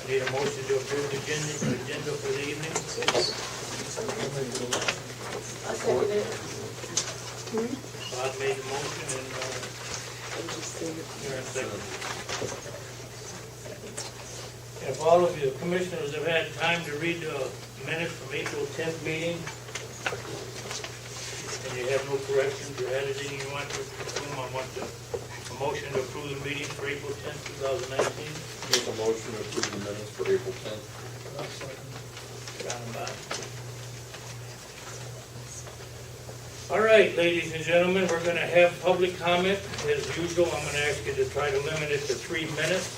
Need a motion to approve the agenda for the evening? I'll second it. Bob made the motion and, you're in second. If all of you commissioners have had time to read the minutes from April 10th meeting, and you have no corrections or anything you want to assume, I want a motion to approve the meeting for April 10th, 2019. Make a motion to approve the minutes for April 10th. John and Bob. All right, ladies and gentlemen, we're going to have public comment. As usual, I'm going to ask you to try to limit it to 3 minutes.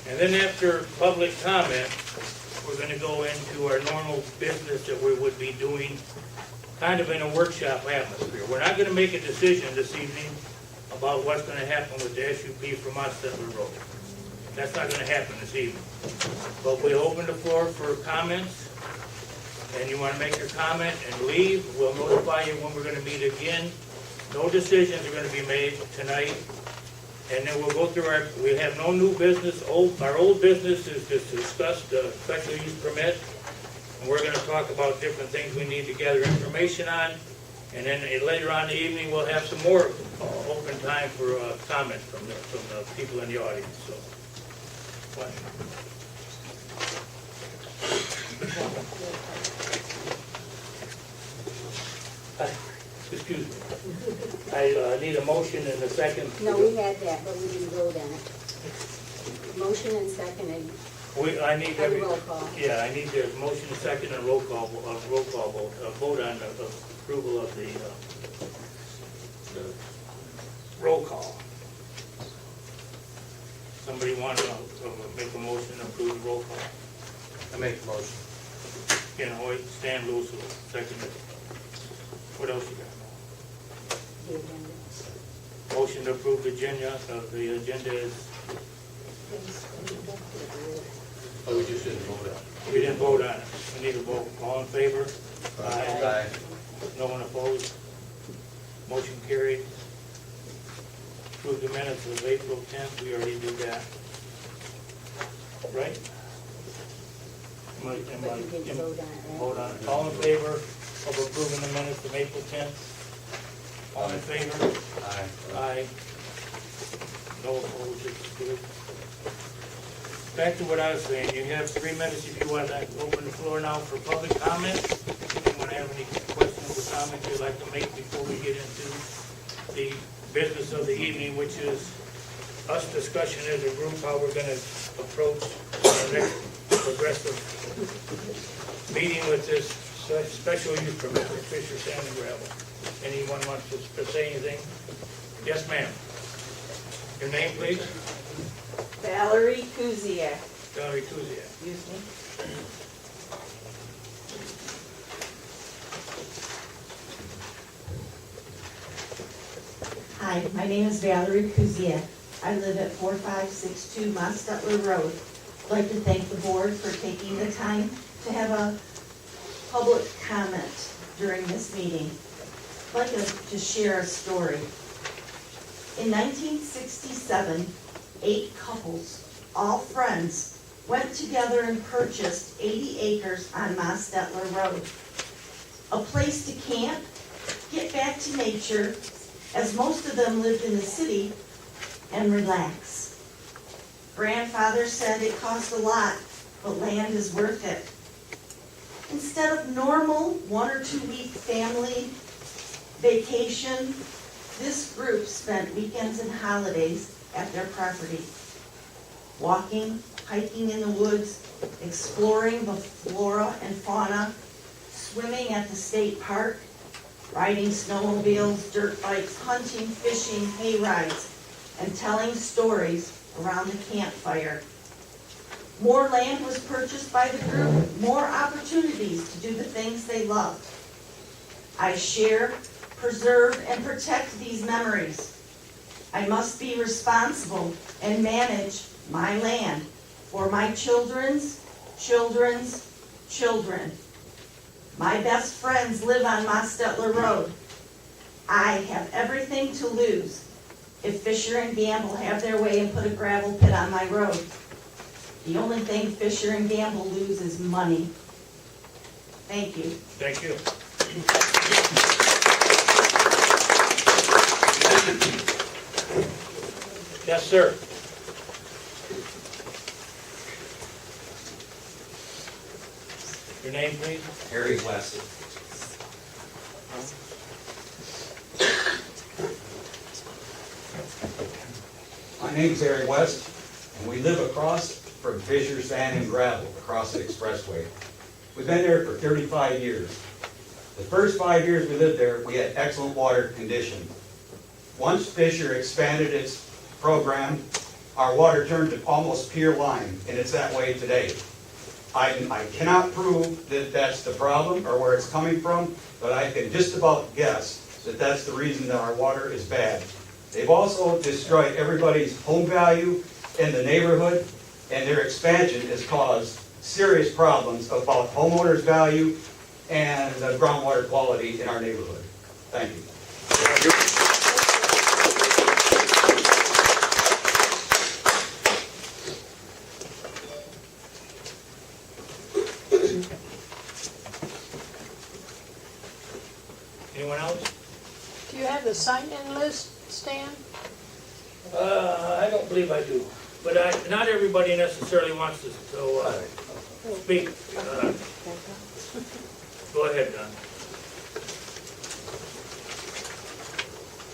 And then after public comment, we're going to go into our normal business that we would be doing kind of in a workshop atmosphere. We're not going to make a decision this evening about what's going to happen with the SUP from Ostetler Road. That's not going to happen this evening. But we'll open the floor for comments, and you want to make your comment and leave, we'll notify you when we're going to meet again. No decisions are going to be made tonight. And then we'll go through we have no new business. Our old business is to discuss the special use permit. And we're going to talk about different things we need to gather information on. And then later on in the evening, we'll have some more open time for comment from the people in the audience. So, excuse me. I need a motion and a second. No, we had that, but we didn't vote on it. Motion and second and I need a roll call. Yeah, I need the motion, a second, and roll call vote, vote on the approval of the roll call. Somebody want to make a motion to approve the roll call? I make the motion. You know, Stan Lewis will second it. What else you got? The agenda. Motion to approve the agenda, the agenda is, Oh, we just didn't vote on it. we didn't vote on it. We need a vote. All in favor? Aye. No one opposed? Motion carried. Approve the minutes of April 10th, we already did that. Right? But you didn't vote on it, right? Vote on it. All in favor of approving the minutes of April 10th? All in favor? Aye. Aye. No opposed, it's good. Back to what I was saying, you have 3 minutes if you want to open the floor now for public comment. If you want to have any questions or comments you'd like to make before we get into the business of the evening, which is us discussion as a group, how we're going to approach our next progressive meeting with this special use permit for Fisher Sand and Gravel. Anyone wants to say anything? Yes, ma'am. Your name, please? Valerie Kuziak. Valerie Kuziak. Excuse me. Hi, my name is Valerie Kuziak. I live at 4562 Mostetler Road. I'd like to thank the board for taking the time to have a public comment during this meeting. I'd like to share a story. In 1967, 8 couples, all friends, went together and purchased 80 acres on Mostetler Road. A place to camp, get back to nature, as most of them lived in the city, and relax. Grandfather said it cost a lot, but land is worth it. Instead of normal 1 or 2 week family vacation, this group spent weekends and holidays at their property, walking, hiking in the woods, exploring the flora and fauna, swimming at the state park, riding snowmobiles, dirt bikes, hunting, fishing, hay rides, and telling stories around the campfire. More land was purchased by the group, more opportunities to do the things they loved. I share, preserve, and protect these memories. I must be responsible and manage my land for my children's children's children. My best friends live on Mostetler Road. I have everything to lose if Fisher and Gamble have their way and put a gravel pit on my road. The only thing Fisher and Gamble lose is money. Thank you. Thank you. Yes, sir. Your name, please? Harry West. My name's Harry West, and we live across from Fisher Sand and Gravel, across the expressway. We've been there for 35 years. The first 5 years we lived there, we had excellent water condition. Once Fisher expanded its program, our water turned to almost pure lime, and it's that way today. I cannot prove that that's the problem or where it's coming from, but I can just about guess that that's the reason that our water is bad. They've also destroyed everybody's home value in the neighborhood, and their expansion has caused serious problems about homeowners' value and the groundwater quality in our neighborhood. Thank you. Anyone else? Do you have the sign-in list, Stan? I don't believe I do, but not everybody necessarily wants to speak. Go ahead, Don.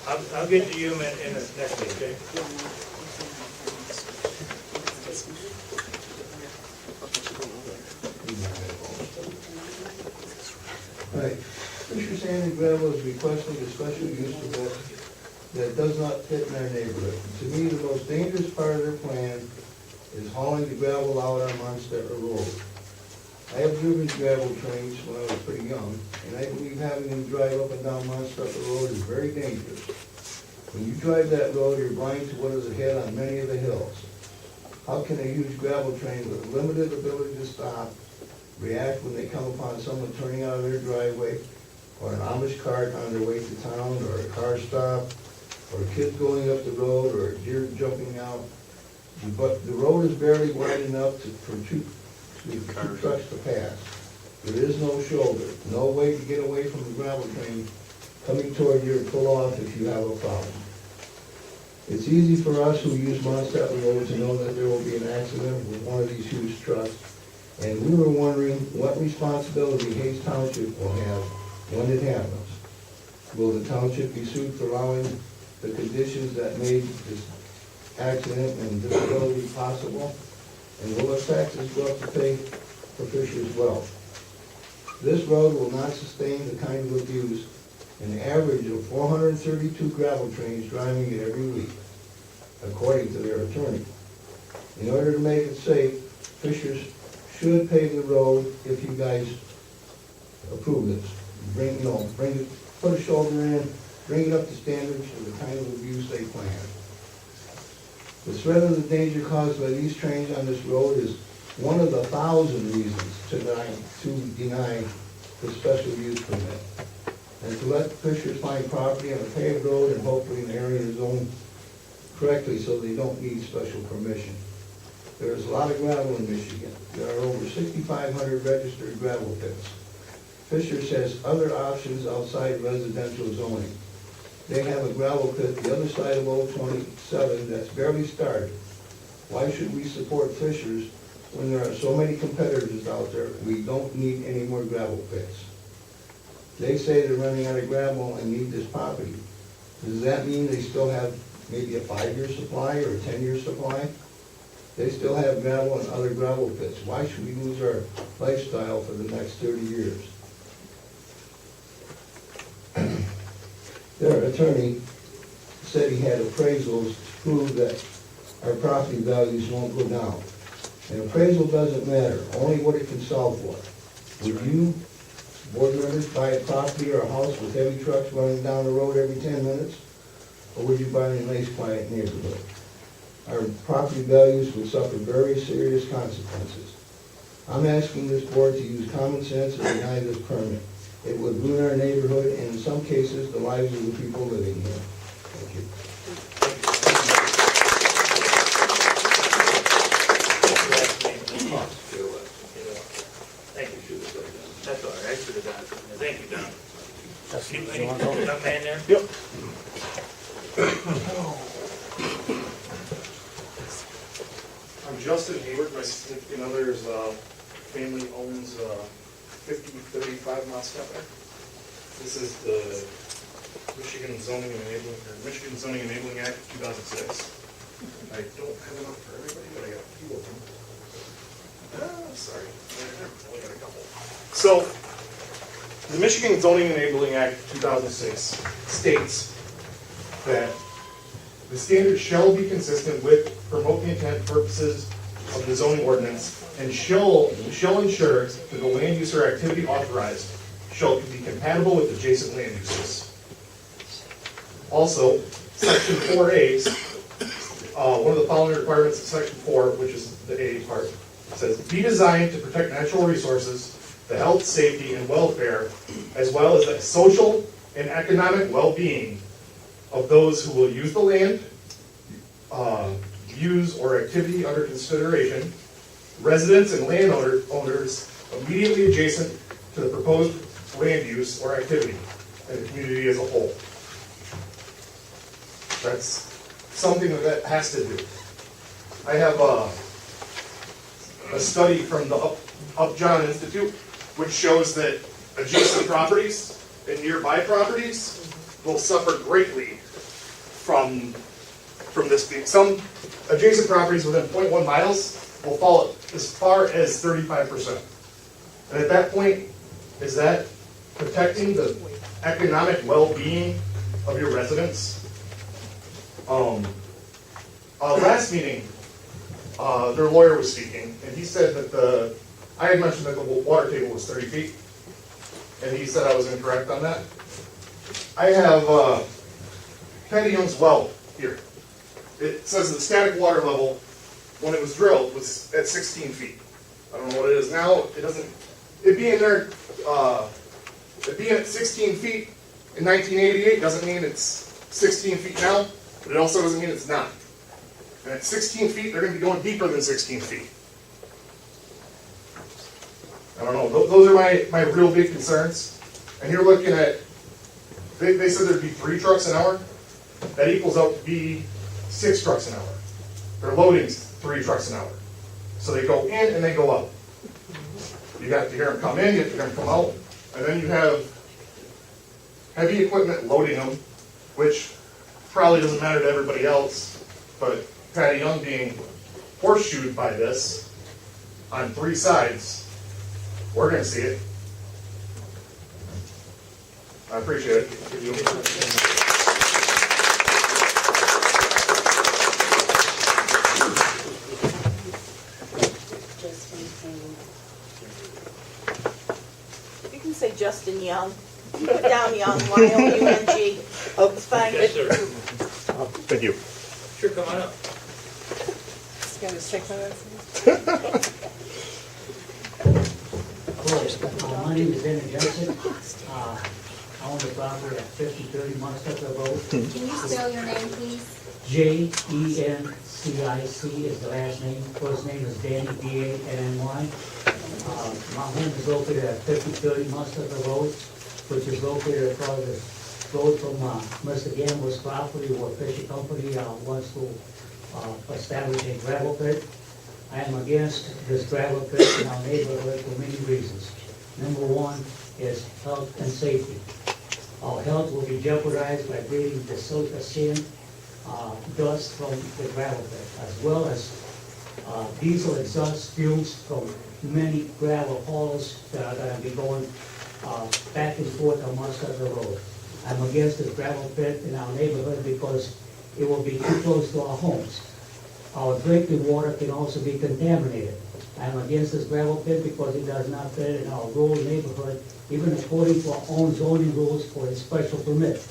I'll get to you in the next week, okay? Right. Fisher Sand and Gravel is requesting a special use permit that does not fit in our neighborhood. To me, the most dangerous part of their plan is hauling the gravel out on Monstetter Road. I have driven gravel trains when I was pretty young, and I believe having them drive up and down Monstetter Road is very dangerous. When you drive that road, you're blind to what is ahead on many of the hills. How can a huge gravel train with limited ability to stop react when they come upon someone turning out of their driveway, or an Amish cart on their way to town, or a car stop, or kids going up the road, or a deer jumping out? But the road is barely wide enough for two trucks to pass. There is no shoulder, no way to get away from the gravel train coming toward you or pull off if you have a problem. It's easy for us who use Monstetter Road to know that there will be an accident with one of these huge trucks, and we were wondering what responsibility Hayes Township will have when it happens. Will the township be sued for allowing the conditions that made this accident and disability possible? And will our taxes go up to pay for Fisher's well? This road will not sustain the kind of abuse an average of 432 gravel trains driving it every week, according to their attorney. In order to make it safe, Fisher's should pave the road if you guys approve this. Put a shoulder in, bring it up to standards for the kind of abuse they plan. The threat of the danger caused by these trains on this road is one of the 1,000 reasons to deny the special use permit, and to let Fishers find property on a paved road and hopefully an area zoned correctly so they don't need special permission. There's a lot of gravel in Michigan. There are over 6,500 registered gravel pits. Fishers has other options outside residential zoning. They have a gravel pit the other side of Old 27 that's barely started. Why should we support Fishers when there are so many competitors out there? We don't need any more gravel pits. They say they're running out of gravel and need this property. Does that mean they still have maybe a 5-year supply or a 10-year supply? They still have gravel and other gravel pits. Why should we lose our lifestyle for the next 30 years? Their attorney said he had appraisals to prove that our property values won't go down. An appraisal doesn't matter, only what it can sell for. Would you, board members, buy a property or a house with heavy trucks running down the road every 10 minutes? Or would you buy a nice, quiet neighborhood? Our property values would suffer very serious consequences. I'm asking this board to use common sense and deny this permit. It would ruin our neighborhood and in some cases, the lives of the people living here. Thank you. stand there. Yep. I'm Justin Hayward, my significant other's family owns 5035 Moscato. This is the Michigan Zoning Enabling Act of 2006. I don't have enough for everybody, but I got a few of them. Sorry, I only got a couple. So, the Michigan Zoning Enabling Act of 2006 states that the standards shall be consistent with promote the intent purposes of the zoning ordinance and shall ensure that the land use or activity authorized shall be compatible with adjacent land uses. Also, section 4A, one of the following requirements of section 4, which is the A part, says, be designed to protect natural resources, the health, safety, and welfare, as well as the social and economic well-being of those who will use the land, use or activity under consideration, residents and landowners immediately adjacent to the proposed land use or activity, and the community as a whole. That's something that has to do. I have a study from the Upjohn Institute, which shows that adjacent properties and nearby properties will suffer greatly from this being. Some adjacent properties within 0.1 miles will fall as far as 35%. And at that point, is that protecting the economic well-being of your residents? Last meeting, their lawyer was speaking, and he said that I had mentioned that the water table was 30 feet, and he said I was incorrect on that. I have Patty Young's well here. It says the static water level, when it was drilled, was at 16 feet. I don't know what it is now. It doesn't, it being there, it being at 16 feet in 1988 doesn't mean it's 16 feet now, but it also doesn't mean it's not. And at 16 feet, they're going to be going deeper than 16 feet. I don't know. Those are my real big concerns. And you're looking at, they said there'd be 3 trucks an hour. That equals out to be 6 trucks an hour. Their loading's 3 trucks an hour. So they go in and they go out. You have to hear them come in, you have to hear them come out. And then you have heavy equipment loading them, which probably doesn't matter to everybody else, but Patty Young being horseshoed by this on 3 sides, we're going to see it. I appreciate it. You can say Justin Young. Put down Young, Y-O-U-N-G. Oh, it's fine. Yes, sir. Thank you. Sure, come on up. It's gonna stick with Hello, my name is Dennis Johnson. I own the property at 5030 Monticello Road. Can you spell your name, please? Jencic is the last name. First name is Danny, D-A-N-N-Y. My home is located at 5030 Monticello Road, which is located across the road from Mr. Gamble's property, where Fisher Company wants to establish a gravel pit. I am against this gravel pit in our neighborhood for many reasons. Number one is health and safety. Our health will be jeopardized by breathing the sin, dust from the gravel pit, as well as diesel exhaust fumes from many gravel haulers that are going to be going back and forth on Monticello Road. I'm against this gravel pit in our neighborhood because it will be too close to our homes. Our drinking water can also be contaminated. I'm against this gravel pit because it does not fit in our rural neighborhood, even according to our own zoning rules for a special permit.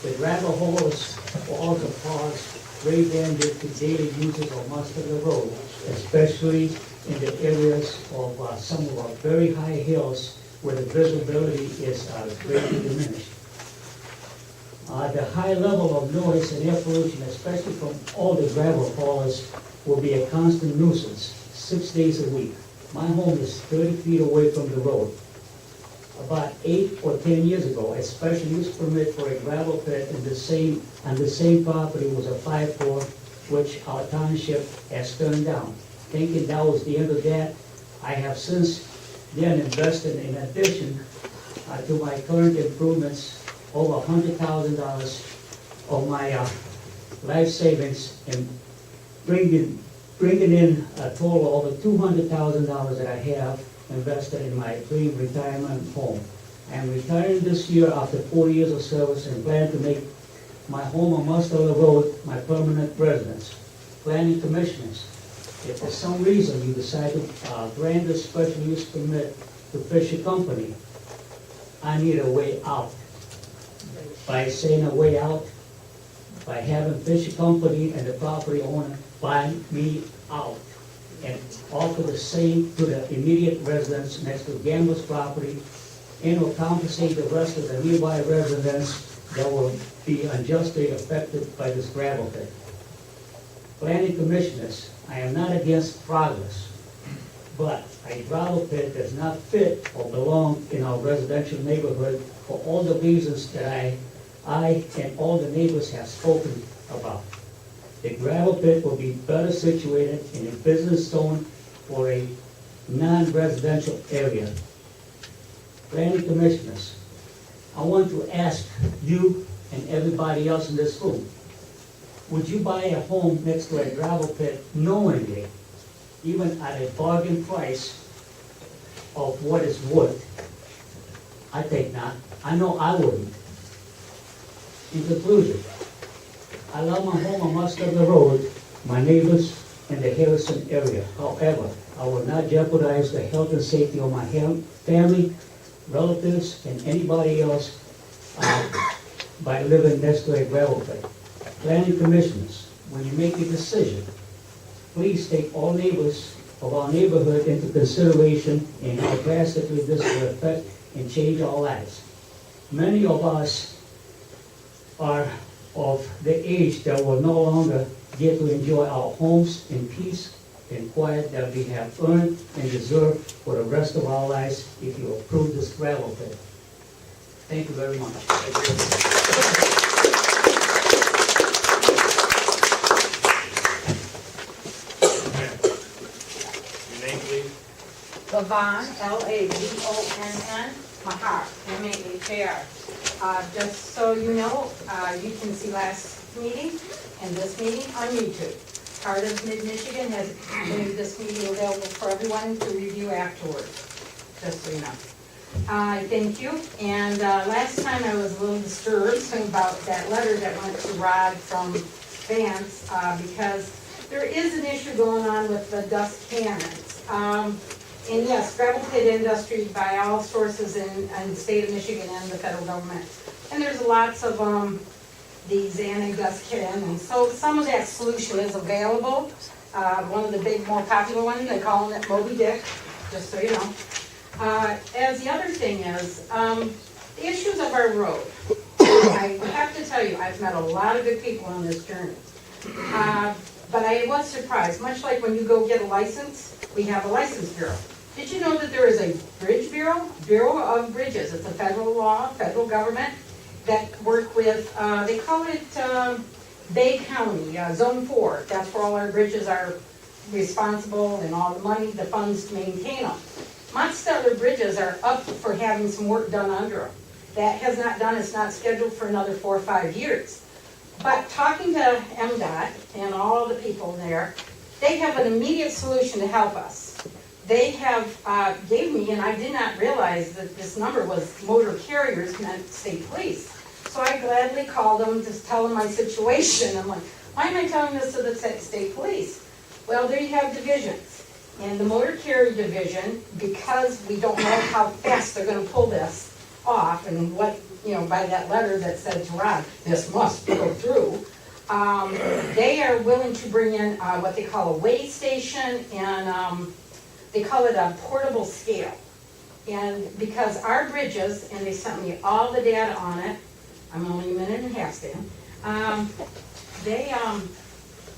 The gravel haulers will also cause great danger to daily users of Monticello Road, especially in the areas of some of our very high hills where the visibility is greatly diminished. The high level of noise and air pollution, especially from all the gravel haulers, will be a constant nuisance 6 days a week. My home is 30 feet away from the road. about 8 or 10 years ago, a special use permit for a gravel pit on the same property was applied for, which our township has turned down. Thinking that was the end of that, I have since then invested in addition to my current improvements over $100,000 of my life savings and bringing in a total over $200,000 that I have invested in my dream retirement home. I am retiring this year after 4 years of service and plan to make my home on Mustard Road my permanent residence. Planning commissioners, if for some reason you decide to grant a special use permit to Fisher Company, I need a way out. By saying a way out, by having Fisher Company and the property owner buy me out and offer the same to the immediate residents next to Gambler's property, and will compensate the rest of the nearby residents that will be unjustly affected by this gravel pit. Planning commissioners, I am not against progress, but a gravel pit does not fit or belong in our residential neighborhood for all the reasons that I and all the neighbors have spoken about. The gravel pit will be better situated in a business zone or a non-residential area. Planning commissioners, I want to ask you and everybody else in this room, would you buy a home next to a gravel pit knowingly, even at a bargain price of what it's worth? I think not. I know I wouldn't. In conclusion, I love my home on Mustard Road, my neighbors, and the Harrison area. However, I will not jeopardize the health and safety of my family, relatives, and anybody else by living next to a gravel pit. Planning commissioners, when you make a decision, please take all neighbors of our neighborhood into consideration and how drastically this will affect and change our lives. Many of us are of the age that will no longer get to enjoy our homes in peace and quiet that we have earned and deserve for the rest of our lives if you approve this gravel pit. Thank you very much. Your name, please? Lavon, Lavonn, Mahar, Mahar. Just so you know, you can see last meeting and this meeting on YouTube. Part of Mid-Michigan has made this meeting available for everyone to review afterwards, just so you know. Thank you. And last time I was a little disturbed about that letter that went to Rod from Vance, because there is an issue going on with the dust cannons. And yes, gravel pit industry by all sources in the state of Michigan and the federal government. And there's lots of these anti-dust cannons. So some of that solution is available. One of the big, more popular ones, they call it Moby Dick, just so you know. As the other thing is, the issues of our road. I have to tell you, I've met a lot of good people on this journey. But I was surprised, much like when you go get a license, we have a license bureau. Did you know that there is a bridge bureau? Bureau of Bridges. It's a federal law, federal government, that work with, they call it Bay County, Zone 4. That's where all our bridges are responsible and all the money, the funds to maintain them. Montstellar bridges are up for having some work done under them. That has not done, it's not scheduled for another 4 or 5 years. But talking to MDOT and all the people there, they have an immediate solution to help us. They have gave me, and I did not realize that this number was motor carriers meant state police. So I gladly called them to tell them my situation. I'm like, why am I telling this to the state police? Well, there you have divisions. And the motor carrier division, because we don't know how fast they're going to pull this off and what, by that letter that said to Rod, this must go through, they are willing to bring in what they call a weigh station, and they call it a portable scale. And because our bridges, and they sent me all the data on it, I'm only a minute and a half, Stan, they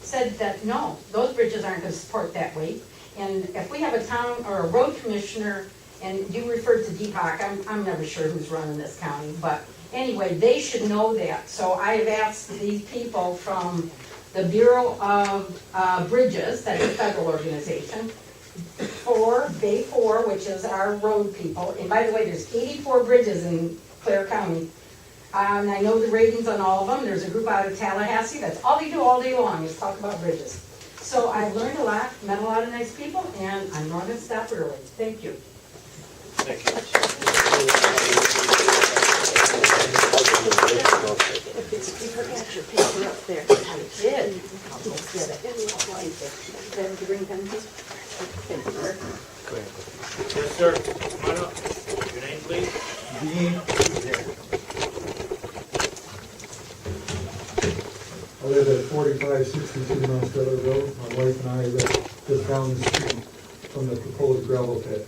said that no, those bridges aren't going to support that weight. And if we have a town or a road commissioner and you referred to Deepak, I'm never sure who's running this county, but anyway, they should know that. So I have asked these people from the Bureau of Bridges, that's a federal organization, for Bay 4, which is our road people, and by the way, there's 84 bridges in Clare County. And I know the ratings on all of them. There's a group out of Tallahassee, that's all they do all day long is talk about bridges. So I've learned a lot, met a lot of nice people, and I'm not gonna stop early. Thank you. Thank you. You forgot your paper up there. I did. I'll just get it. Then to bring them his paper. Yes, sir. Come on up. Your name, please? I live at 4562 Mount Stellar Road. My wife and I live just down the street from the proposed gravel pit.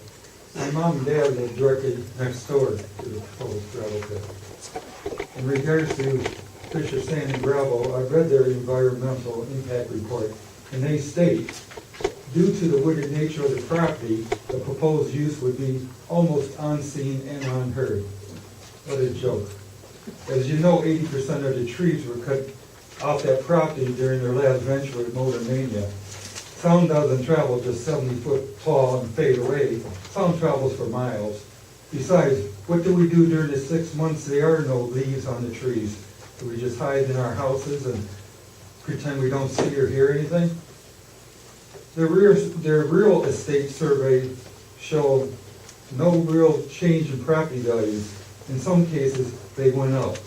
My mom and dad live directly next door to the proposed gravel pit. In regards to Fisher Sand and Gravel, I've read their environmental impact report, and they state, due to the wooded nature of the property, the proposed use would be almost unseen and unheard. What a joke. As you know, 80% of the trees were cut off that property during their last venture with Motor Mania. Sound doesn't travel just 70 foot tall and fade away. Sound travels for miles. Besides, what do we do during the 6 months there are no leaves on the trees? Do we just hide in our houses and pretend we don't see or hear anything? Their real estate survey showed no real change in property values. In some cases, they went up.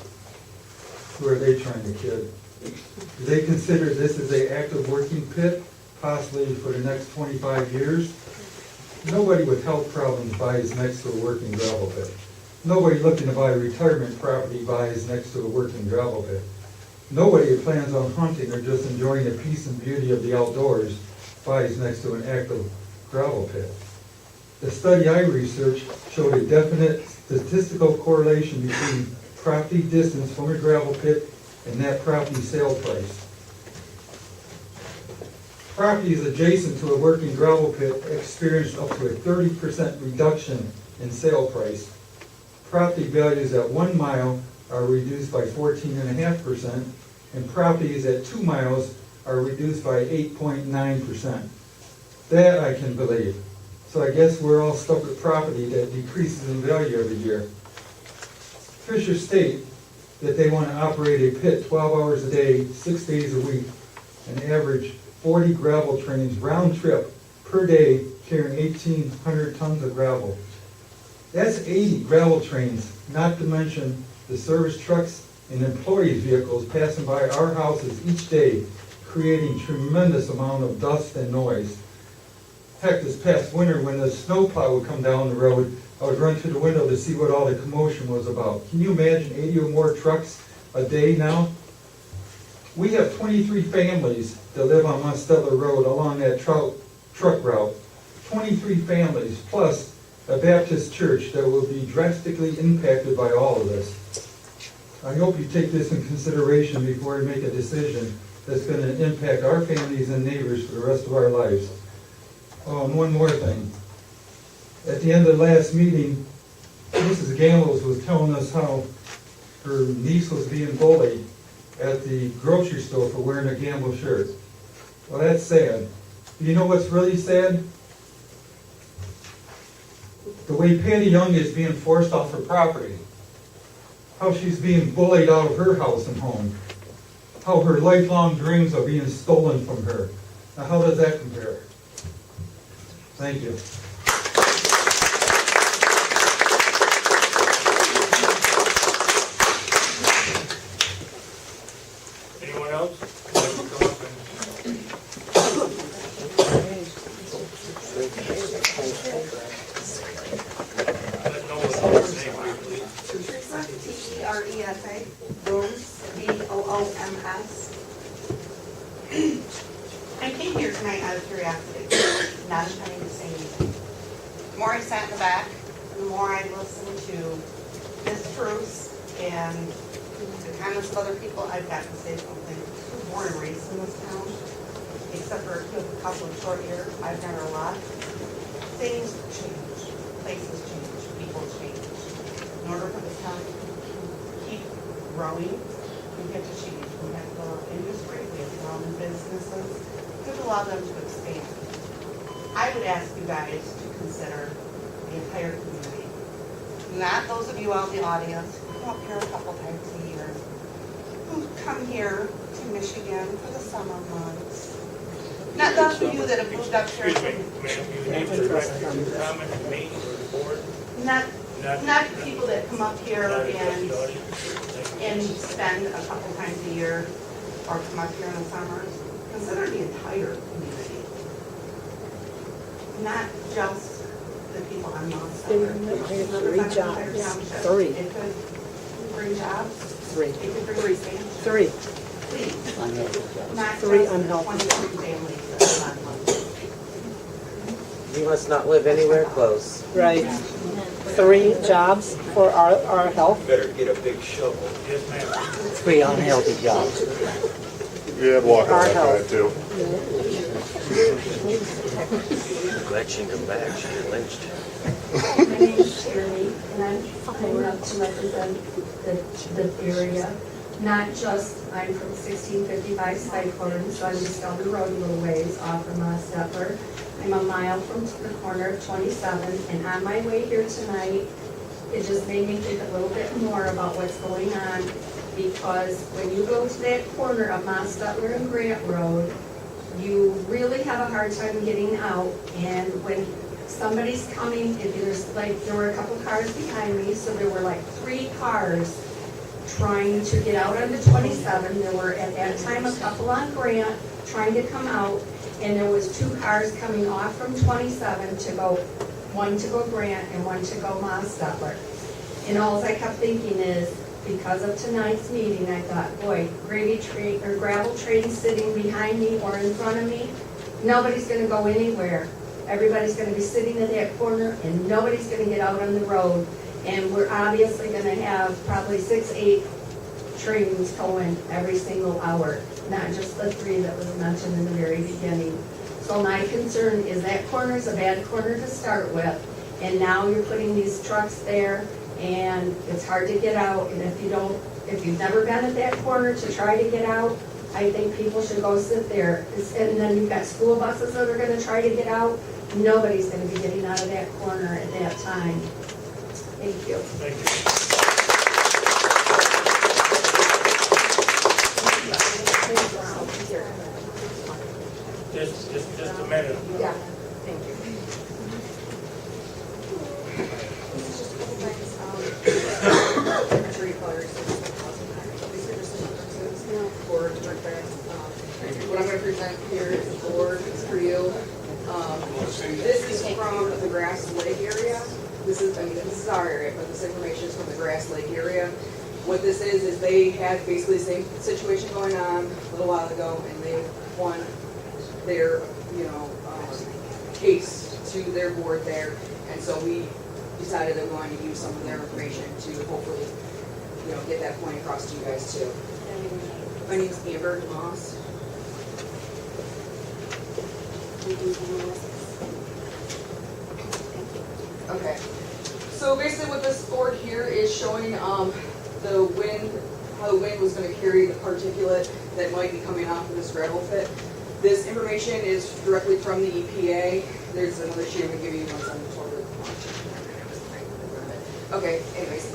Who are they trying to kid? Do they consider this as an active working pit, possibly for the next 25 years? Nobody with health problems buys next to a working gravel pit. Nobody looking to buy retirement property buys next to a working gravel pit. Nobody who plans on hunting or just enjoying the peace and beauty of the outdoors buys next to an active gravel pit. The study I researched showed a definite statistical correlation between property distance from a gravel pit and that property sale price. Properties adjacent to a working gravel pit experienced up to a 30% reduction in sale price. Property values at 1 mile are reduced by 14.5%, and properties at 2 miles are reduced by 8.9%. That I can believe. So I guess we're all stuck with property that decreases in value every year. Fisher state that they want to operate a pit 12 hours a day, 6 days a week, and average 40 gravel trains round trip per day carrying 1,800 tons of gravel. That's 80 gravel trains, not to mention the service trucks and employees' vehicles passing by our houses each day, creating tremendous amount of dust and noise. Heck, this past winter when the snowplow would come down the road, I would run through the window to see what all the commotion was about. Can you imagine 80 or more trucks a day now? We have 23 families that live on Monstello Road along that truck route. 23 families, plus a Baptist church that will be drastically impacted by all of this. I hope you take this in consideration before you make a decision that's going to impact our families and neighbors for the rest of our lives. Oh, and one more thing. At the end of the last meeting, Mrs. Gambles was telling us how her niece was being bullied at the grocery store for wearing a Gamble shirt. Well, that's sad. You know what's really sad? The way Patty Young is being forced off her property. How she's being bullied out of her house and home. How her lifelong dreams are being stolen from her. Now, how does that compare? Thank you. Anyone else? Like to come up and- Let know what's your name, please. Teresa, T-E-R-E-S-A, Booms, B-O-O-M-S. I came here tonight out of curiosity, not intending to say anything. The more I sat in the back, the more I listened to Ms. Truce and the comments of other people, I've got to say something. I was born and raised in this town, except for a couple of short years. I've done a lot. Things change. places change, people change. In order for this town to keep growing, we have to change. We have to allow industry, we have to allow businesses, we have to allow them to expand. I would ask you guys to consider the entire community. Not those of you out in the audience who come up here a couple times a year, who come here to Michigan for the summer months. Not those of you that have moved up here. Excuse me, ma'am, you need to direct your comment to me or the board, Not people that come up here not address and the audience. and spend a couple times a year or come up here in the summers. Consider the entire community. Not just the people on Mount Stellar. Three jobs. Three. It could bring jobs. Three. It could bring expansion. Three. Please, Unhealthy. not Three just unhealthy. 23 families that are on Mount Stellar. You must not live anywhere close. Right. 3 jobs for our health. Better get a big shovel. Yes, ma'am. 3 unhealthy jobs. Yeah, I'd walk Our on that health. drive too. Glad she didn't come back. She got lynched. My name's Shirley, and I'm up to represent the area. Not just, I'm from 1655 Cyclone, so I'm just down the road a little ways off from Steppler. I'm a mile from the corner of 27, and on my way here tonight, it just made me think a little bit more about what's going on, because when you go to that corner of Steppler and Grant Road, you really have a hard time getting out, and when somebody's coming, if there's like, there were a couple cars behind me, so there were like 3 cars trying to get out on the 27. There were at that time a couple on Grant trying to come out, and there was 2 cars coming off from 27 to go, one to go Grant and one to go Steppler. And all I kept thinking is, because of tonight's meeting, I thought, boy, gravy train or gravel train sitting behind me or in front of me, nobody's gonna go anywhere. Everybody's gonna be sitting in that corner and nobody's gonna get out on the road. And we're obviously gonna have probably 6, 8 trains going every single hour, not just the 3 that was mentioned in the very beginning. So my concern is that corner is a bad corner to start with, and now you're putting these trucks there, and it's hard to get out, and if you've never been at that corner to try to get out, I think people should go sit there. And then you've got school buses that are gonna try to get out. Nobody's gonna be getting out of that corner at that time. Thank you. Thank you. Just a minute. Yeah, thank you. Tree colors, these are just differences for different things. What I'm gonna present here is the board, it's for you. This is from the Grass Lake area. This is our area, but this information is from the Grass Lake area. What this is they had basically the same situation going on a little while ago, and they won their, case to their board there. And so we decided that we wanted to use some of their information to hopefully, get that point across to you guys too. My name is Amber DeMoss. Okay. So basically what this board here is showing the wind, how the wind was going to carry the particulate that might be coming off of this gravel pit. This information is directly from the EPA. There's another sheet I'm going to give you once I'm told it. Okay, anyways.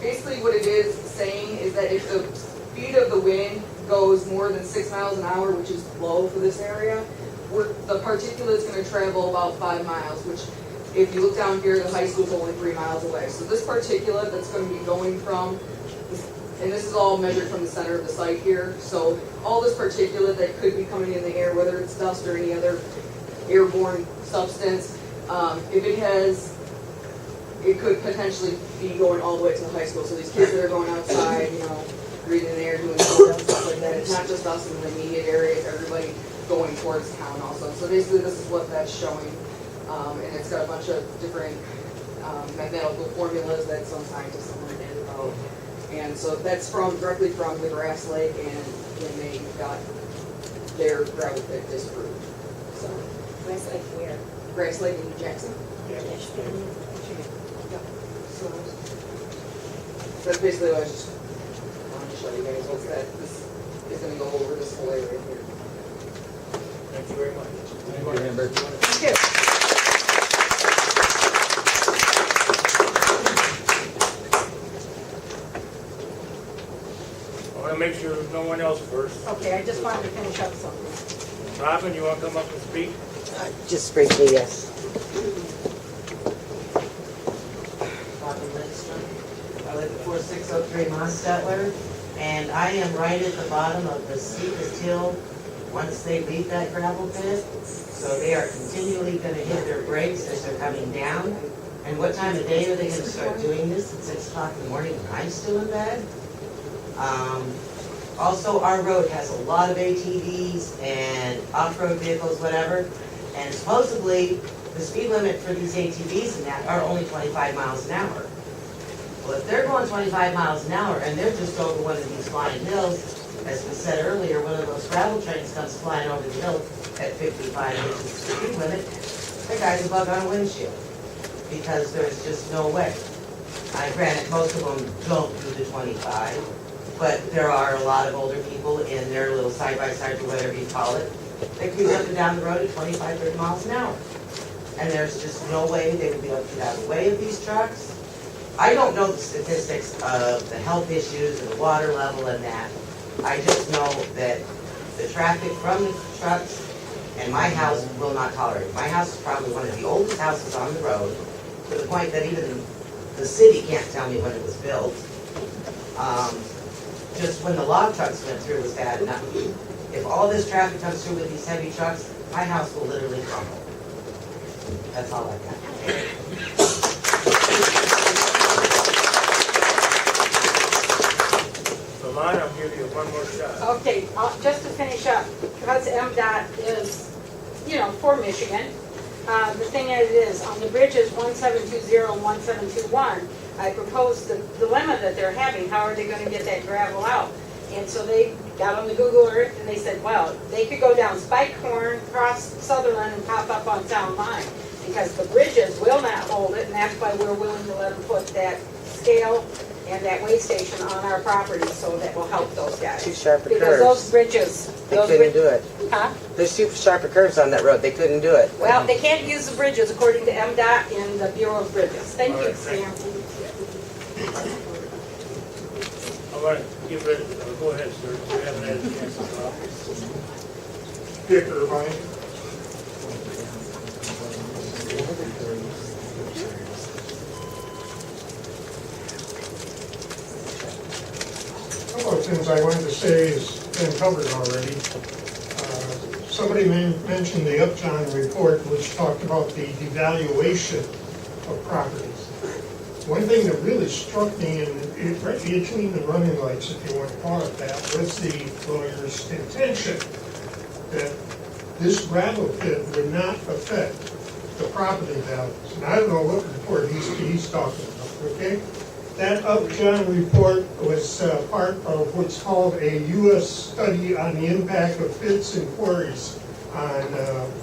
Basically what it is saying is that if the speed of the wind goes more than 6 miles an hour, which is low for this area, the particulate is going to travel about 5 miles, which if you look down here, the high school is only 3 miles away. So this particulate that's going to be going from, and this is all measured from the center of the site here, so all this particulate that could be coming in the air, whether it's dust or any other airborne substance, it could potentially be going all the way to the high school. So these kids that are going outside, breathing the air, doing stuff like that, it's not just us in the immediate area, it's everybody going towards town also. So basically this is what that's showing. And it's got a bunch of different mathematical formulas that some scientists have learned about. And so that's directly from the Grass Lake, and when they got their gravel pit disproved. So Grass Lake where? Grass Lake in Jackson. So that's basically what I was just wanted to show you guys, was that this is gonna go over this whole area here. Thank you very much. Thank you. I want to make sure there's no one else first. Okay, I just wanted to finish up something. Robin, you want to come up and speak? Just briefly, yes. Robin Lindstrom. I live at 4603 Mostetler, and I am right at the bottom of the steepest hill once they leave that gravel pit. So they are continually gonna hit their brakes as they're coming down. And what time of day are they gonna start doing this? At 6 o'clock in the morning when I'm still in bed? Also, our road has a lot of ATVs and off-road vehicles, whatever, and supposedly the speed limit for these ATVs and that are only 25 miles an hour. Well, if they're going 25 miles an hour and they're just over one of these flying hills, as we said earlier, one of those gravel trains comes flying over the hill at 55, which is the speed limit, the guy's a bug on a windshield, because there's just no way. Granted, most of them don't do the 25, but there are a lot of older people in their little side-by-side, or whatever you call it, that cruise up and down the road at 25, 30 miles an hour. And there's just no way they would be able to get out of the way of these trucks. I don't know the statistics of the health issues and the water level and that. I just know that the traffic from the trucks and my house will not tolerate it. My house is probably one of the oldest houses on the road, to the point that even the city can't tell me when it was built. Just when the log trucks went through was bad enough. If all this traffic comes through with these heavy trucks, my house will literally crumble. That's all I got. Lamont, I'll give you one more shot. Okay, just to finish up, because MDOT is, for Michigan, the thing is, on the bridges 1720 and 1721, I proposed the dilemma that they're having, how are they gonna get that gravel out? And so they got on the Google Earth and they said, well, they could go down Spikehorn, cross Sutherland and pop up on Town Line, because the bridges will not hold it, and that's why we're willing to let them put that scale and that weigh station on our property, so that will help those guys. Too sharp of Because those curves. bridges, They couldn't do it. Huh? There's super sharper curves on that road. They couldn't do it. Well, they can't use the bridges according to MDOT and the Bureau of Bridges. Thank you, Sam. I want to give it, go ahead, sir. We haven't had a chance to talk. Dick Irvine. A couple of things I wanted to say has been covered already. Somebody mentioned the Upjohn report, which talked about the devaluation of properties. One thing that really struck me, and right between the running lights, if you want to call it that, was the lawyer's contention that this gravel pit would not affect the property values. And I don't know what report he's talking about, okay? That Upjohn report was part of what's called a U.S. study on the impact of pits and quarries on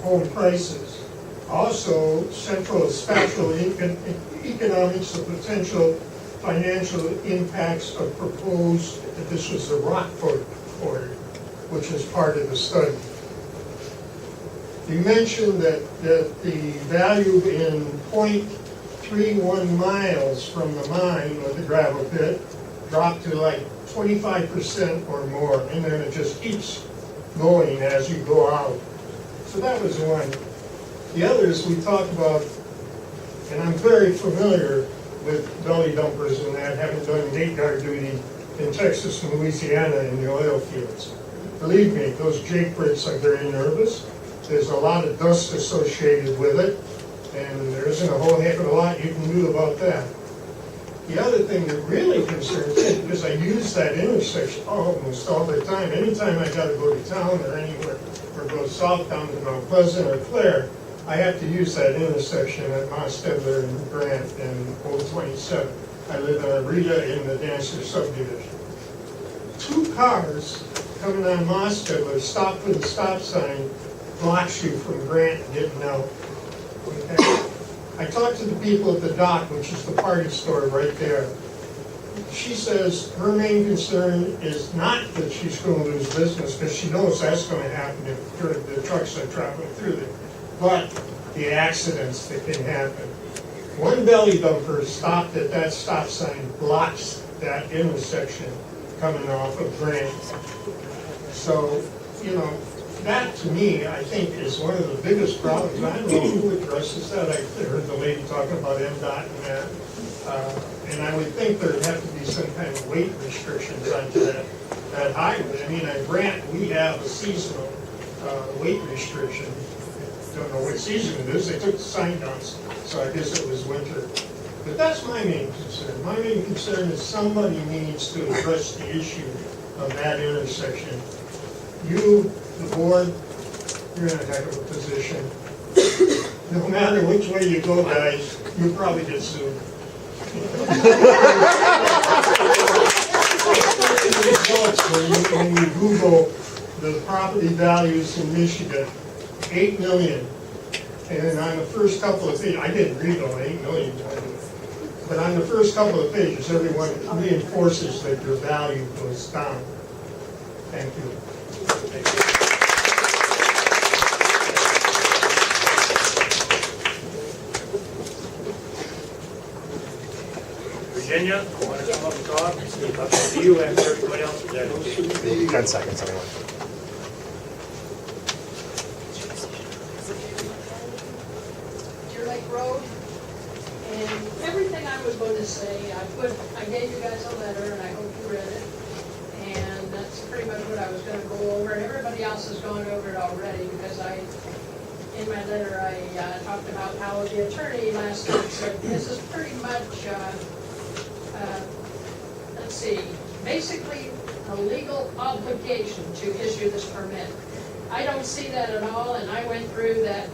home prices. Also, Central Spatial Economics, the potential financial impacts of proposed, this was the Rockford Quarry, which was part of the study. You mentioned that the value in 0.31 miles from the mine or the gravel pit dropped to like 25% or more, and then it just keeps going as you go out. So that was one. The others we talked about, and I'm very familiar with belly dumpers and that, having done gate guard duty in Texas and Louisiana in the oil fields. Believe me, those Jake bricks are very nervous. There's a lot of dust associated with it, and there isn't a whole heck of a lot you can do about that. The other thing that really concerns me, because I use that intersection almost all the time, anytime I gotta go to town or anywhere, or go south down to Mount Pleasant or Clare, I have to use that intersection at Mostedler and Grant and Old 27. I live in Arita in the Dancer subdivision. 2 cars coming on Mostedler, stop with the stop sign, blocks you from Grant getting out. okay? I talked to the people at the dock, which is the party store right there. She says her main concern is not that she's going to lose business, because she knows that's going to happen if the trucks are traveling through there, but the accidents that can happen. One belly dumper stopped at that stop sign, blocks that intersection coming off of Grant. So, you know, that to me, I think, is one of the biggest problems. I don't know who addresses that. I heard the lady talking about MDOT and that. And I would think there'd have to be some kind of weight restrictions onto that highway. I mean, at Grant, we have a seasonal weight restriction. Don't know what season it is. They took the sign down, so I guess it was winter. But that's my main concern. My main concern is somebody needs to address the issue of that intersection. You, the board, you're in a heck of a position. No matter which way you go, guys, you'll probably get sued. When you Google the property values in Michigan, 8 million. And on the first couple of pages, I didn't read all 8 million, but on the first couple of pages, everyone reinforces that your value goes down. Thank you. Virginia, want to come up and talk? Up to you after everybody else is there. 10 seconds, everyone. Deer Lake Road, and everything I was going to say, I gave you guys a letter, and I hope you read it, and that's pretty much what I was going to go over, and everybody else has gone over it already, because in my letter, I talked about how the attorney last night said, this is pretty much, let's see, basically a legal obligation to issue this permit. I don't see that at all, and I went through that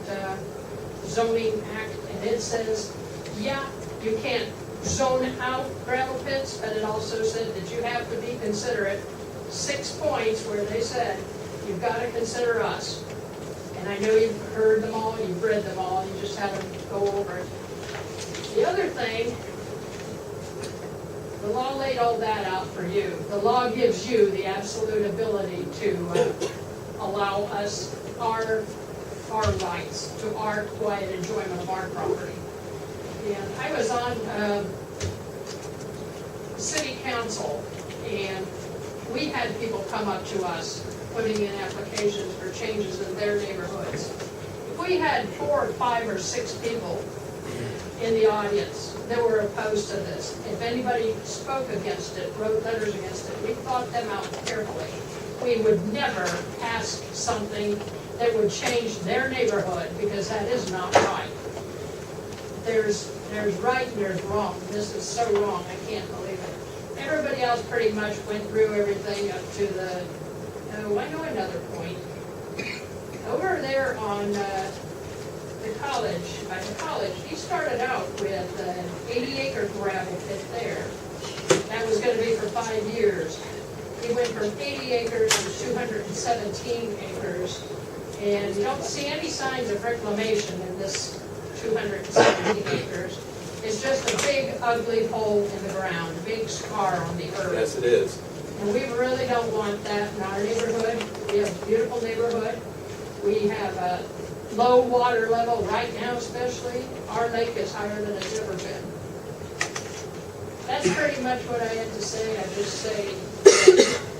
zoning act, and it says, yeah, you can't zone out gravel pits, but it also said that you have to be considerate. 6 points where they said, you've got to consider us. And I know you've heard them all, you've read them all, you just haven't go over it. The other thing, the law laid all that out for you. The law gives you the absolute ability to allow us our rights to our quiet enjoyment of our property. And I was on city council, and we had people come up to us putting in applications for changes in their neighborhoods. If we had 4 or 5 or 6 people in the audience that were opposed to this, if anybody spoke against it, wrote letters against it, we thought them out carefully. We would never ask something that would change their neighborhood, because that is not right. There's right and there's wrong. This is so wrong, I can't believe it. Everybody else pretty much went through everything up to the, oh, I know another point. Over there on the college, by the college, he started out with an 80-acre gravel pit there. That was going to be for 5 years. He went from 80 acres to 217 acres, and you don't see any signs of reclamation in this 217 acres. It's just a big, ugly hole in the ground, a big scar on the earth. Yes, it is. And we really don't want that in our neighborhood. We have a beautiful neighborhood. We have a low water level right now especially. Our lake is higher than it's ever been. That's pretty much what I had to say. I just say,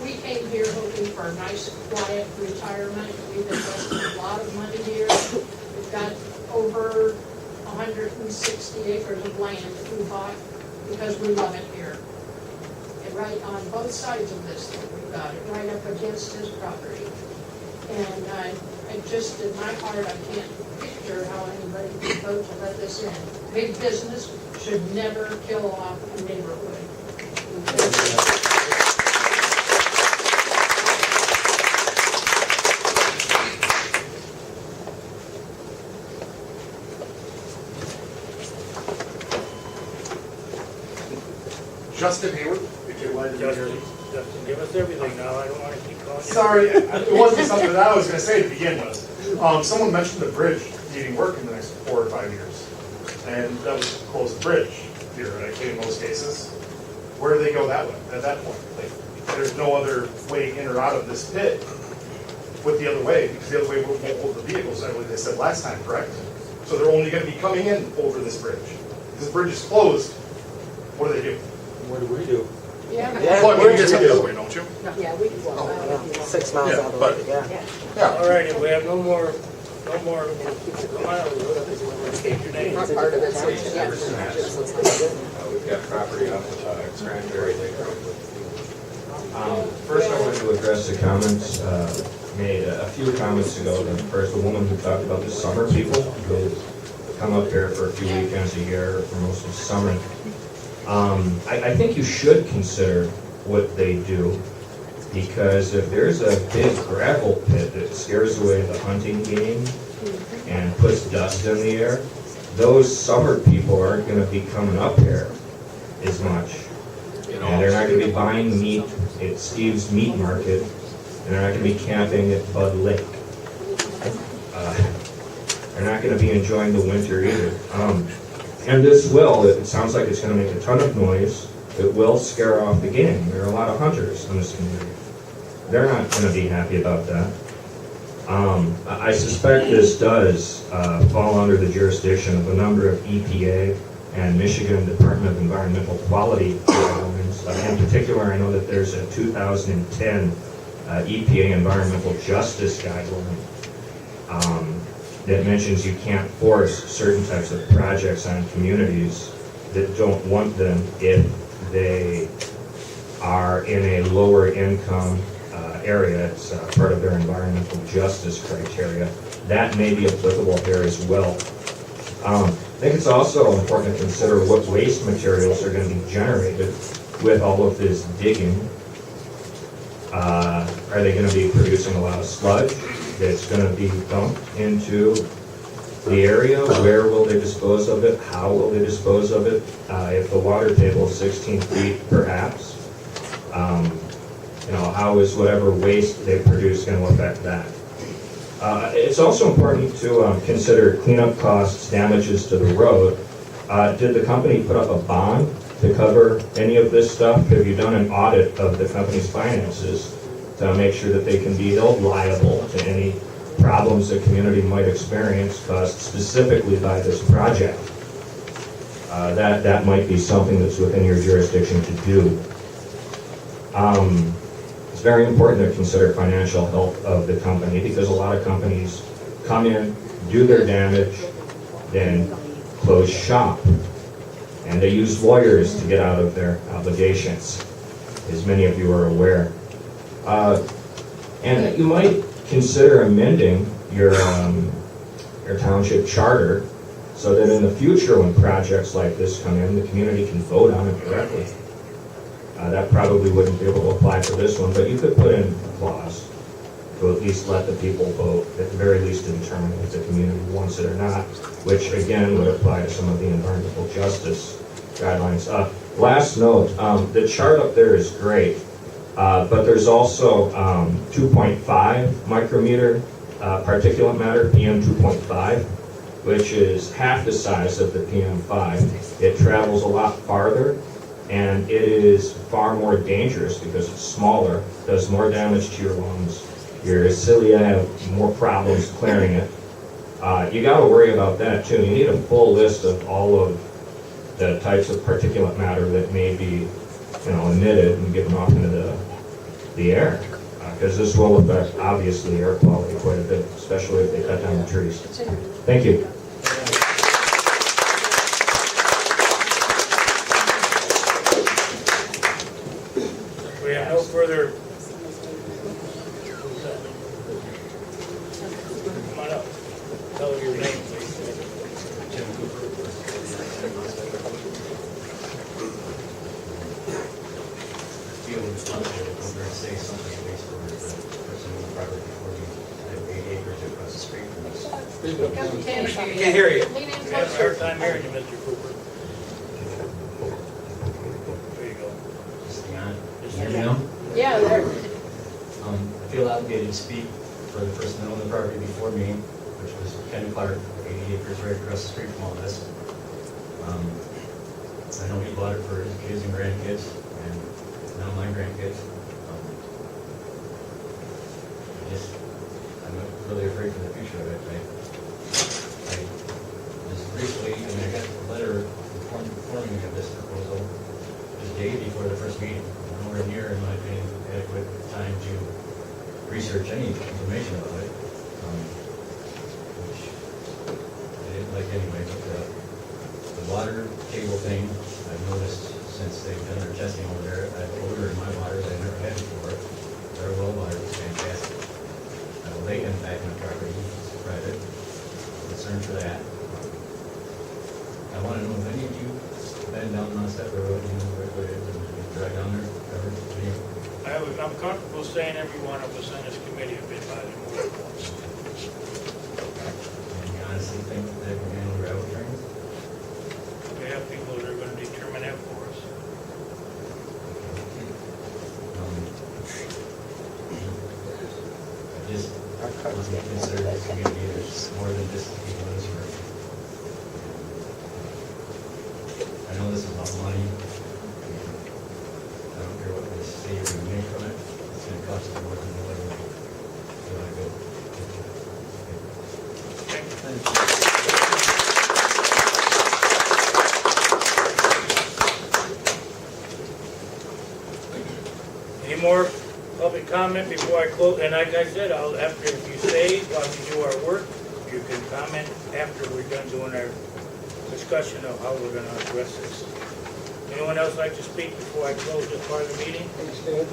we came here hoping for a nice, quiet retirement. We've invested a lot of money here. We've got over 160 acres of land that we bought because we love it here. And right on both sides of this thing, we've got it right up against his property. And I just, in my heart, I can't picture how anybody could vote to let this in. Big business should never kill off a neighborhood. Justin Hayward. Justin, give us everything now, I don't want to keep calling you. Sorry, it wasn't something that I was going to say to begin with. Someone mentioned the bridge needing work in the next 4 or 5 years. And that would close the bridge, theoretically, in most cases. Where do they go that way, at that point? Like, there's no other way in or out of this pit with the other way, because the other way won't hold the vehicles, I believe they said last time, correct? So they're only gonna be coming in over this bridge. This bridge is closed, what do they do? What do we do? Yeah. Well, I mean, you guys have the other way, don't you? Yeah, we can go. 6 miles Yeah, out of the but- way, yeah. All right, if we have no more, come on, state your name. Not part of it, so, yeah. We've got property off Cranberry Lake Road. First, I wanted to address the comments made a few comments ago. First, the woman who talked about the summer people who come up here for a few weekends a year or for most of the summer. I think you should consider what they do, because if there's a big gravel pit that scares away the hunting game and puts dust in the air, those summer people aren't going to be coming up here as much. And they're not going to be buying meat at Steve's Meat Market, and they're not going to be camping at Bud Lake. They're not going to be enjoying the winter either. And this will, it sounds like it's going to make a ton of noise. It will scare off the game. There are a lot of hunters in this community. They're not going to be happy about that. I suspect this does fall under the jurisdiction of a number of EPA and Michigan Department of Environmental Quality guidelines. In particular, I know that there's a 2010 EPA Environmental Justice Guideline that mentions you can't force certain types of projects on communities that don't want them if they are in a lower income area. It's part of their environmental justice criteria. That may be applicable here as well. I think it's also important to consider what waste materials are going to be generated with all of this digging. Are they going to be producing a lot of sludge that's going to be dumped into the area? Where will they dispose of it? How will they dispose of it? If the water table is 16 feet, perhaps. How is whatever waste they produce going to affect that? It's also important to consider cleanup costs, damages to the road. Did the company put up a bond to cover any of this stuff? Have you done an audit of the company's finances to make sure that they can be held liable to any problems the community might experience caused specifically by this project? That might be something that's within your jurisdiction to do. It's very important to consider financial health of the company, because a lot of companies come in, do their damage, then close shop. And they use lawyers to get out of their obligations, as many of you are aware. And you might consider amending your township charter so that in the future, when projects like this come in, the community can vote on it directly. That probably wouldn't be able to apply for this one, but you could put in a clause to at least let the people vote, at the very least to determine if the community wants it or not, which again would apply to some of the environmental justice guidelines. Last note, the chart up there is great, but there's also 2.5 micrometer particulate matter, PM 2.5, which is half the size of the PM5. It travels a lot farther, and it is far more dangerous because it's smaller, does more damage to your lungs. Your cilia have more problems clearing it. You got to worry about that too. You need a full list of all of the types of particulate matter that may be, emitted and given off into the air, because this will affect obviously air quality quite a bit, especially if they cut down the trees. Thank you. We have no further. Come on up. Tell your name, please. Jim Cooper. Feel responsible to come here and say something based on the person who property before you. I have 8 acres across the street from us. Can't hear you. We have a hard time hearing you, Mr. Cooper. There you go. Is it on? Can you hear me now? Yeah, there. I feel obligated to speak for the person that owned the property before me, which was Ken Clark, 80 acres right across the street from all this. I know he bought it for his kids and grandkids, and now my grandkids. I'm not really afraid for the future of it. I just briefly, I got a letter informing me of this proposal just day before the first meeting. Nowhere near, in my opinion, adequate time to research any information about it, which I didn't like anyway. But the water table thing, I've noticed since they've done their testing over there, I have odor in my water that I never had before. Their well water is fantastic. I have a lake in the back of my property, it's private, concerned for that. I want to know if any of you been down on Stepper Road, you know where it is, and you drive down there, ever, I'm comfortable saying every one of us on this committee have been by there more than once. And you honestly think that they can handle gravel trains? We have people that are gonna determine that for us. I just wasn't considered this community, there's more than just the people in this room. I know this is about money. I don't care what they say you're gonna make from it, it's gonna cost you more than whatever you wanna go. Any more public comment before I close? And like I said, after, if you stay while we do our work, you can comment after we're done doing our discussion of how we're gonna address this. Anyone else like to speak before I close this part of the meeting? Thanks, Dave.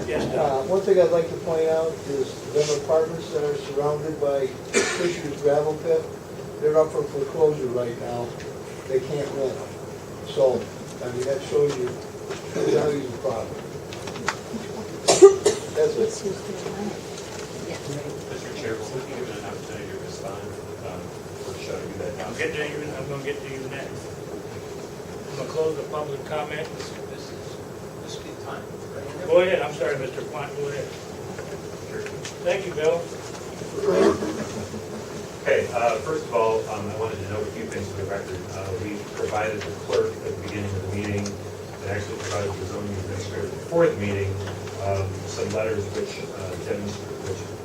Yes, Don. One thing I'd like to point out is them apartments that are surrounded by Fisher's gravel pit, they're up for foreclosure right now. They can't rent them. So, I mean, that shows you the value of the property. That's it. Mr. Chair, will we be given an opportunity to respond, or should I do that now? I'm gonna get to you next. I'm gonna close the public comment. This is time. Go ahead, I'm sorry, Mr. Pont, go ahead. Thank you, Bill. Okay, first of all, I wanted to note a few things for the record. We provided the clerk at the beginning of the meeting, and actually provided the zoning administrator before the meeting, some letters which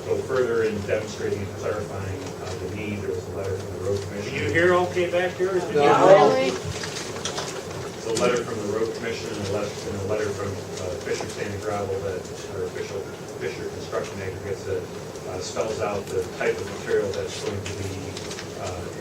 go further in demonstrating and clarifying the need. There was a letter from the road commission. Can you hear okay back there? Is it- No. It's a letter from the road commission and a letter from Fisher Sand and Gravel, that our official Fisher Construction Aggregates, that spells out the type of material that's going to be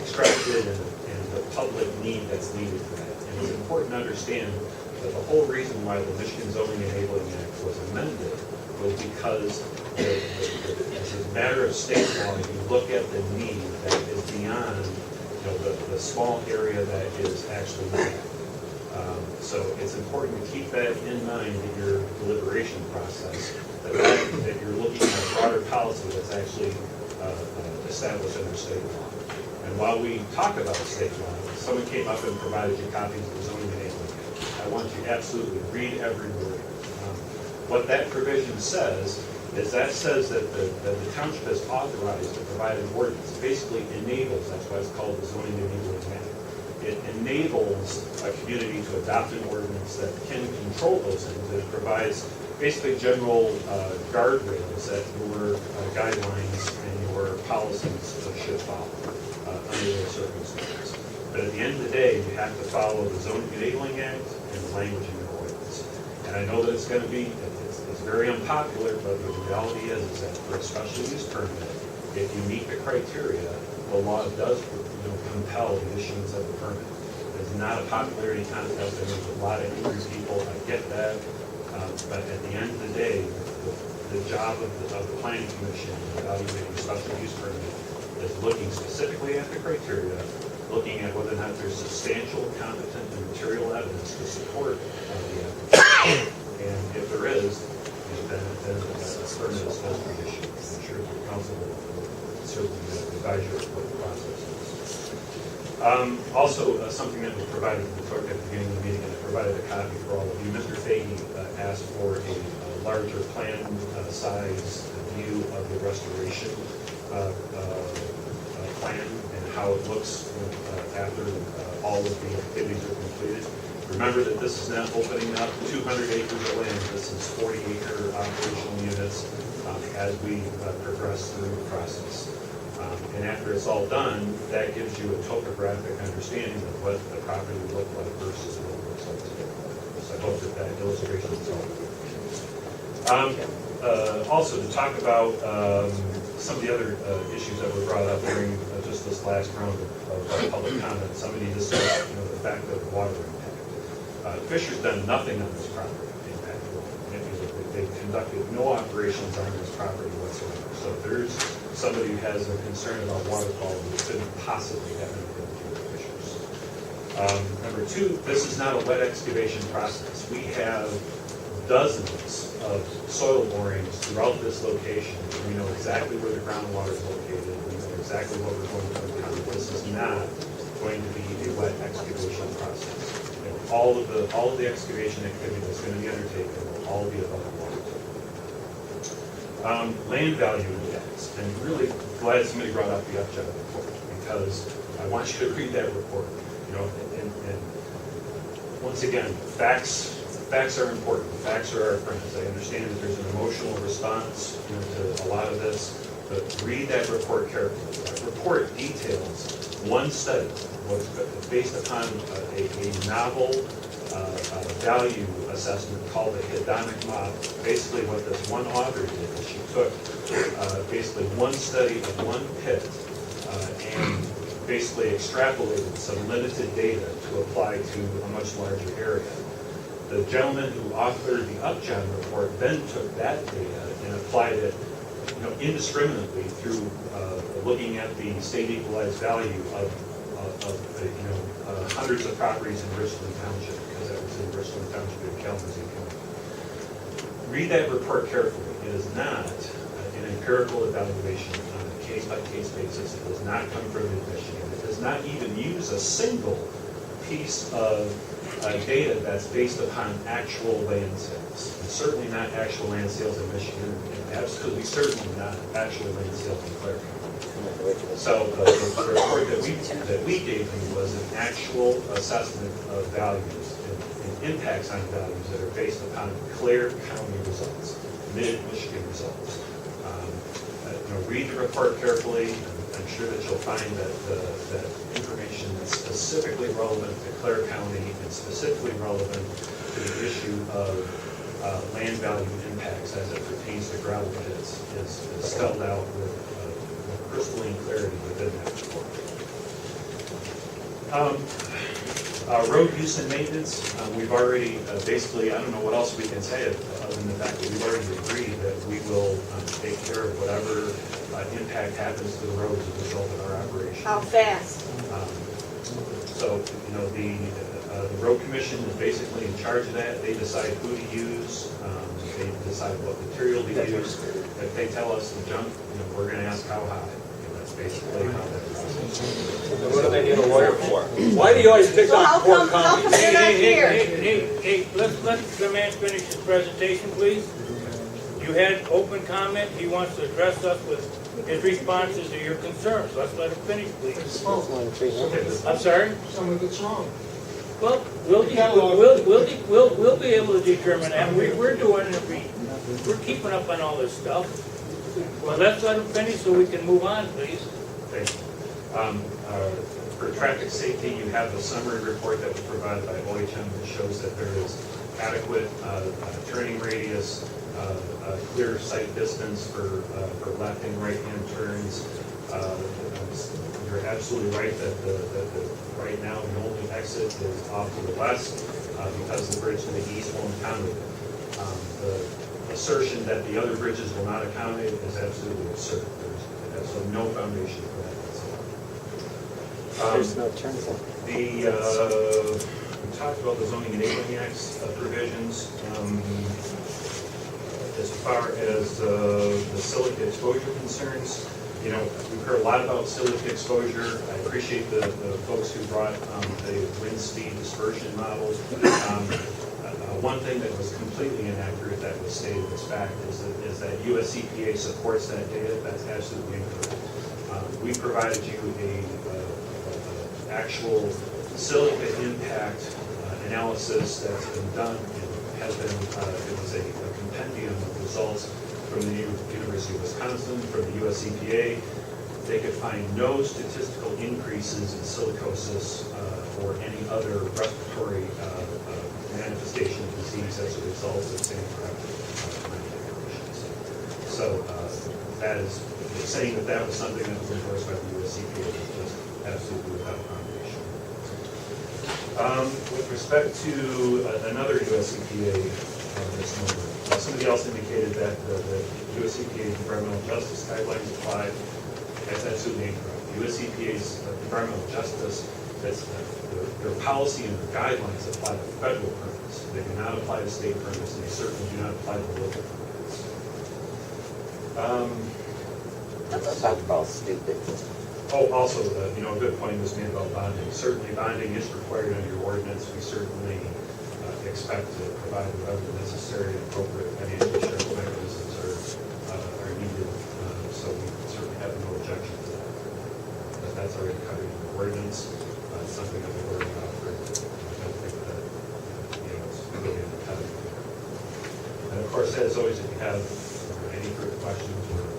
extracted and the public need that's needed for that. And it's important to understand that the whole reason why the Michigan Zoning Enabling Act was amended was because as a matter of state law, you look at the need that is beyond, the small area that is actually needed. So it's important to keep that in mind in your deliberation process, that you're looking at a broader policy that's actually established under state law. And while we talk about state law, someone came up and provided you copies of the zoning enabling act. I want you to absolutely read every word. What that provision says is that says that the township is authorized to provide an ordinance. It basically enables, that's why it's called the zoning enabling act. It enables a community to adopt an ordinance that can control those things. It provides basically general guardrails that your guidelines and your policies should follow under those circumstances. But at the end of the day, you have to follow the Zoning Enabling Act and the language in your ordinance. And I know that it's going to be, it's very unpopular, but the reality is that for a special use permit, if you meet the criteria, the law does compel the issuance of the permit. It's not a popularity contest, and there's a lot of angry people, I get that, but at the end of the day, the job of the planning commission evaluating special use permit is looking specifically at the criteria, looking at whether or not there's substantial, competent, and material evidence to support the application. And if there is, then a permit is supposed to be issued. I'm sure the council will certainly advise you of what the process is. Also, something that was provided to the clerk at the beginning of the meeting, and I provided a copy for all of you. Mr. Fahey asked for a larger plan size view of the restoration plan, how it looks after all of the activities are completed. Remember that this is not opening up 200 acres of land. This is 40-acre operational units as we progress through the process. And after it's all done, that gives you a topographic understanding of what the property would look like versus what it looks like today. So I hope that that illustration is helpful. Also, to talk about some of the other issues that were brought up during just this last round of public comment. Somebody discussed, the fact of water impact. Fisher's done nothing on this property impact. They've conducted no operations on this property whatsoever. So if there's somebody who has a concern about water quality, it couldn't possibly have anything to do with Fishers. Number two, this is not a wet excavation process. We have dozens of soil borings throughout this location. We know exactly where the groundwater is located. We know exactly what we're going to encounter. This is not going to be a wet excavation process. All of the excavation activity that's going to be undertaken will all be above water. Land value index, and really glad somebody brought up the Upjohn report, because I want you to read that report. And once again, facts are important. Facts are our friends. I understand that there's an emotional response to a lot of this, but read that report carefully. That report details one study was based upon a novel value assessment called the hedonic model. Basically what this one author did is she took basically one study of one pit and basically extrapolated some limited data to apply to a much larger area. The gentleman who authored the Upjohn report then took that data and applied it indiscriminately through looking at the state equalized value of hundreds of properties in Richland Township, because that was in Richland Township in Kalamazoo County. Read that report carefully. It is not an empirical evaluation on a case-by-case basis. It does not come from Michigan. It does not even use a single piece of data that's based upon actual land sales. And certainly not actual land sales in Michigan, and absolutely certainly not actual land sales in Clare County. So the report that we gave him was an actual assessment of values and impacts on values that are based upon Clare County results, mid-Michigan results. Read the report carefully. I'm sure that you'll find that information is specifically relevant to Clare County and specifically relevant to the issue of land value impacts as it pertains to gravel pits is spelled out with crystalline clarity within that report. Road use and maintenance, we've already basically, I don't know what else we can say other than the fact that we've already agreed that we will take care of whatever impact happens to the road as a result of our operation. How fast? So, the road commission is basically in charge of that. They decide who to use. They decide what material to use. If they tell us to jump, we're going to ask how high. That's basically how that process. What do they need a lawyer for? Why do you always pick on poor counties? Hey, let the man finish his presentation, please. You had open comment. He wants to address us with his responses to your concerns. Let's let him finish, please. I'm sorry? Some of it's wrong. Well, we'll be able to determine that. We're doing it. We're keeping up on all this stuff. Well, let's let him finish so we can move on, please. Thank you. For traffic safety, you have the summary report that was provided by OHM that shows that there is adequate turning radius, clear sight distance for left and right-hand turns. You're absolutely right that right now the only exit is off to the west because the bridge to the east won't accommodate it. The assertion that the other bridges will not accommodate is absolutely absurd. There's absolutely no foundation for that whatsoever. There's no turn zone. We talked about the zoning enabling acts provisions. As far as the silica exposure concerns, we've heard a lot about silica exposure. I appreciate the folks who brought the wind speed dispersion models. One thing that was completely inaccurate that was stated as fact is that US EPA supports that data. That's absolutely incorrect. We provided you a actual silica impact analysis that's been done has been, it was a compendium of results from the University of Wisconsin, from the US EPA. They could find no statistical increases in silicosis or any other respiratory manifestation of disease as a result of sand emissions. So that is, saying that that was something that was endorsed by the US EPA is just absolutely without foundation. With respect to another US EPA misnomer, somebody else indicated that the US EPA environmental justice guidelines apply. That's absolutely incorrect. The US EPA's environmental justice, that's their policy and their guidelines apply to federal permits. They do not apply to state permits, and they certainly do not apply to local permits. That's all stupid. Oh, also, a good point was made about bonding. Certainly bonding is required under your ordinance. We certainly expect to provide whatever necessary and appropriate financial assurance mechanisms are needed. So we certainly have no objection to that. But that's already covered in the ordinance. It's something that we're working on for, I don't think that, it's really impediment. And of course, as always, if you have any further questions or